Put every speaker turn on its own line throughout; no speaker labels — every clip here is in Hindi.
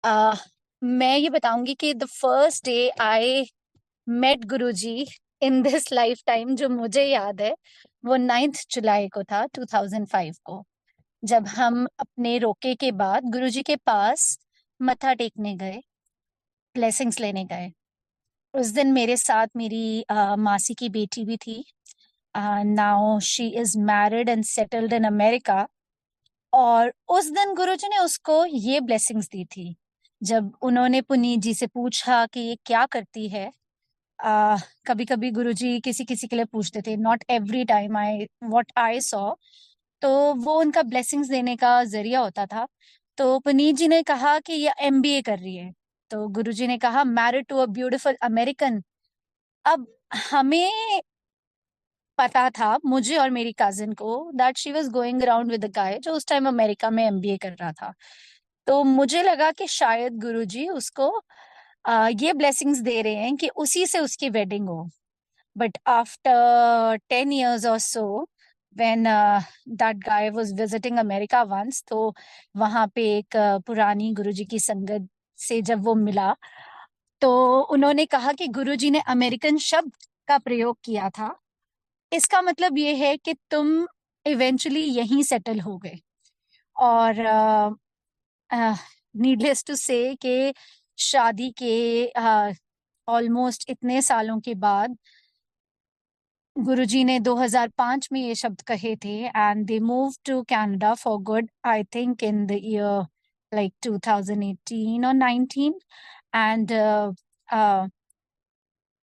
अ, मैं ये बताऊँगी कि the first day I met Guruji in this lifetime जो मुझे याद है, वो 9th जुलाई को था 2005 को। जब हम अपने रोके के बाद गुरुजी के पास मत्था टेकने गए, ब्लेसिंग्स लेने गए। उस दिन मेरे साथ मेरी मासी की बेटी भी थी। Now she is married and settled in America. और उस दिन गुरुजी ने उसको ये ब्लेसिंग्स दी थी। जब उन्होंने पुनीत जी से पूछा कि ये क्या करती है? अ, कभी-कभी गुरुजी किसी-किसी के लिए पूछते थे, not every time what I saw. तो वो उनका ब्लेसिंग्स देने का ज़रिया होता था। तो पुनीत जी ने कहा कि ये एमबीए कर रही है। तो गुरुजी ने कहा married to a beautiful American. अब हमें पता था मुझे और मेरी कज़िन को that she was going around with a guy जो उस टाइम अमेरिका में एमबीए कर रहा था। तो मुझे लगा कि शायद गुरुजी उसको ये ब्लेसिंग्स दे रहे हैं कि उसी से उसकी वेडिंग हो। But after 10 years or so when that guy was visiting America once, तो वहाँ पे एक पुरानी गुरुजी की संगत से जब वो मिला, तो उन्होंने कहा कि गुरुजी ने अमेरिकन शब्द का प्रयोग किया था। इसका मतलब ये है कि तुम इवेंचुअली यहीं सेटल हो गए। और नीडलेस टू से कि शादी के ऑलमोस्ट इतने सालों के बाद गुरुजी ने 2005 में ये शब्द कहे थे and they move to Canada for good, I think in the year like 2018 और 19। एंड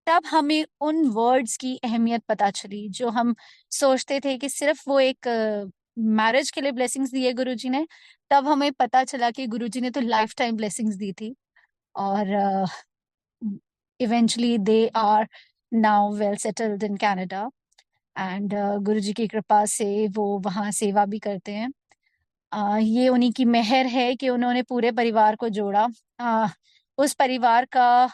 तब हमें उन वर्ड्स की अहमियत पता चली जो हम सोचते थे कि सिर्फ वो एक मैरिज के लिए ब्लेसिंग्स दिए गुरुजी ने। तब हमें पता चला कि गुरुजी ने तो लाइफ टाइम ब्लेसिंग्स दी थी। और eventually they are now well settled in Canada. And Guruji की कृपा से वो वहाँ सेवा भी करते हैं। ये उन्हीं की मेहर है कि उन्होंने पूरे परिवार को जोड़ा। अ, उस परिवार का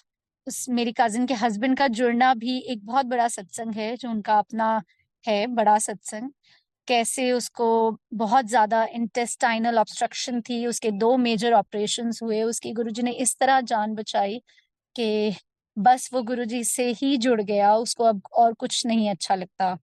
उस मेरी कज़िन के हस्बैंड का जुड़ना भी एक बहुत बड़ा सत्संग है, जो उनका अपना है बड़ा सत्संग। कैसे उसको बहुत ज़्यादा इंटेस्टाइनल ऑब्स्ट्रक्शन थी, उसके 2 मेजर ऑपरेशंस हुए, उसकी गुरुजी ने इस तरह जान बचाई कि बस वो गुरुजी से ही जुड़ गया, उसको अब और कुछ नहीं अच्छा लगता।